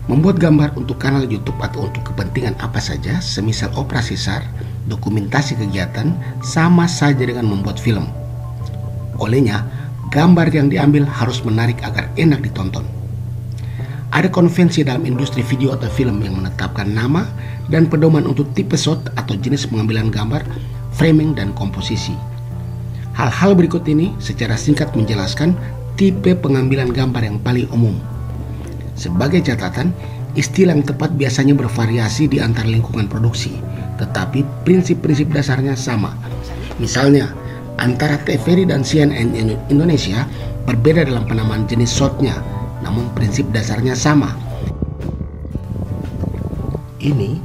Membuat gambar untuk kanal YouTube atau untuk kepentingan apa saja, semisal operasi SAR, dokumentasi kegiatan, sama saja dengan membuat film. Olehnya, gambar yang diambil harus menarik agar enak ditonton. Ada konvensi dalam industri video atau film yang menetapkan nama dan pedoman untuk tipe shot atau jenis pengambilan gambar, framing, dan komposisi. Hal-hal berikut ini secara singkat menjelaskan tipe pengambilan gambar yang paling umum. Sebagai catatan, istilah yang tepat biasanya bervariasi di antar lingkungan produksi, tetapi prinsip-prinsip dasarnya sama. Misalnya, antara TVRI dan CNN Indonesia berbeda dalam penamaan jenis shotnya, namun prinsip dasarnya sama. Ini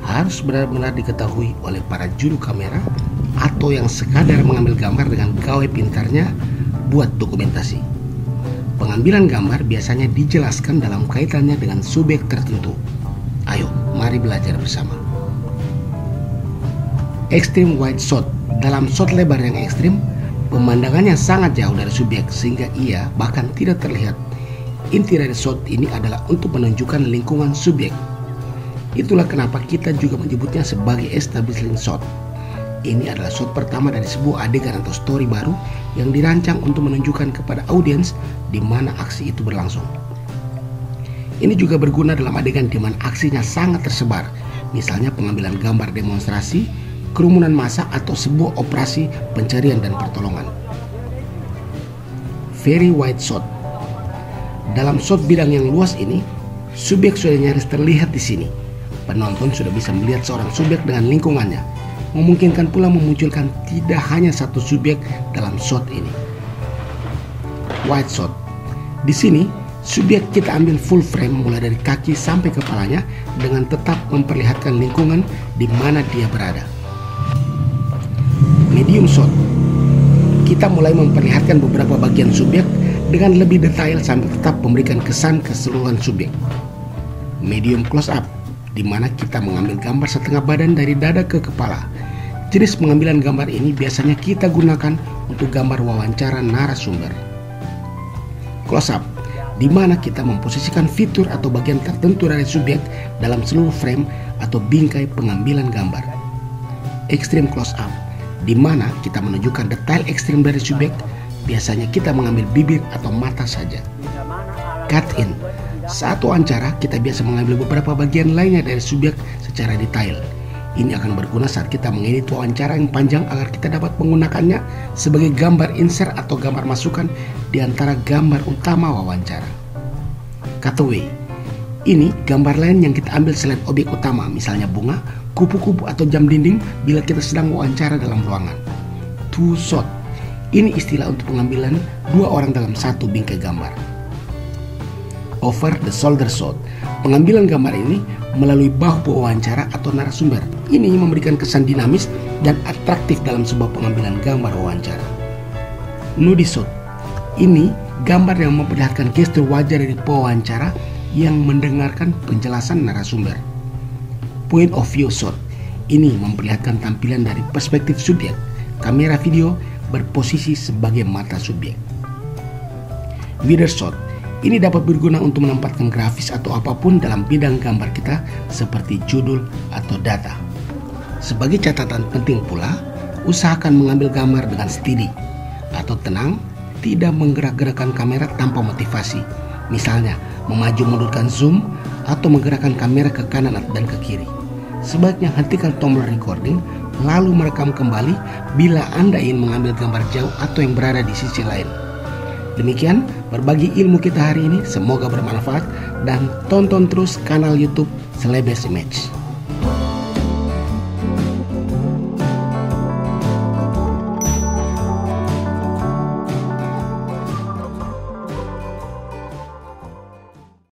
harus benar-benar diketahui oleh para juru kamera atau yang sekadar mengambil gambar dengan gawai pintarnya buat dokumentasi. Pengambilan gambar biasanya dijelaskan dalam kaitannya dengan subjek tertentu. Ayo, mari belajar bersama. Extreme wide shot. Dalam shot lebar yang ekstrim, pemandangannya sangat jauh dari subjek sehingga ia bahkan tidak terlihat. Inti dari shot ini adalah untuk menunjukkan lingkungan subjek. Itulah kenapa kita juga menyebutnya sebagai establishing shot. Ini adalah shot pertama dari sebuah adegan atau story baru yang dirancang untuk menunjukkan kepada audiens di mana aksi itu berlangsung. Ini juga berguna dalam adegan di mana aksinya sangat tersebar, misalnya pengambilan gambar demonstrasi, kerumunan massa, atau sebuah operasi pencarian dan pertolongan. Very wide shot. Dalam shot bidang yang luas ini, subjek sudah nyaris terlihat di sini. Penonton sudah bisa melihat seorang subjek dengan lingkungannya. Memungkinkan pula memunculkan tidak hanya satu subjek dalam shot ini. Wide shot. Di sini, subjek kita ambil full frame mulai dari kaki sampai kepalanya dengan tetap memperlihatkan lingkungan di mana dia berada. Medium shot. Kita mulai memperlihatkan beberapa bagian subjek dengan lebih detail sampai tetap memberikan kesan keseluruhan subjek. Medium close up, di mana kita mengambil gambar setengah badan dari dada ke kepala. Jenis pengambilan gambar ini biasanya kita gunakan untuk gambar wawancara narasumber. Close up, di mana kita memposisikan fitur atau bagian tertentu dari subjek dalam seluruh frame atau bingkai pengambilan gambar. Extreme close up, di mana kita menunjukkan detail ekstrim dari subjek, biasanya kita mengambil bibir atau mata saja. Cut in, saat wawancara kita biasa mengambil beberapa bagian lainnya dari subjek secara detail. Ini akan berguna saat kita mengedit wawancara yang panjang agar kita dapat menggunakannya sebagai gambar insert atau gambar masukan di antara gambar utama wawancara. Cutaway, ini gambar lain yang kita ambil selain objek utama, misalnya bunga, kupu-kupu, atau jam dinding bila kita sedang wawancara dalam ruangan. Two shot, ini istilah untuk pengambilan dua orang dalam satu bingkai gambar. Over the shoulder shot, pengambilan gambar ini melalui bahu pewawancara atau narasumber. Ini memberikan kesan dinamis dan atraktif dalam sebuah pengambilan gambar wawancara. Nudie shot, ini gambar yang memperlihatkan gestur wajah dari pewawancara yang mendengarkan penjelasan narasumber. Point of view shot, ini memperlihatkan tampilan dari perspektif subjek. Kamera video berposisi sebagai mata subjek. Video shot, ini dapat berguna untuk menempatkan grafis atau apapun dalam bidang gambar kita seperti judul atau data. Sebagai catatan penting pula, usahakan mengambil gambar dengan steady atau tenang, tidak menggerak-gerakkan kamera tanpa motivasi. Misalnya, memaju mundurkan zoom atau menggerakkan kamera ke kanan dan ke kiri. Sebaiknya hentikan tombol recording lalu merekam kembali bila Anda ingin mengambil gambar jauh atau yang berada di sisi lain. Demikian berbagi ilmu kita hari ini, semoga bermanfaat dan tonton terus kanal YouTube Celebes Image.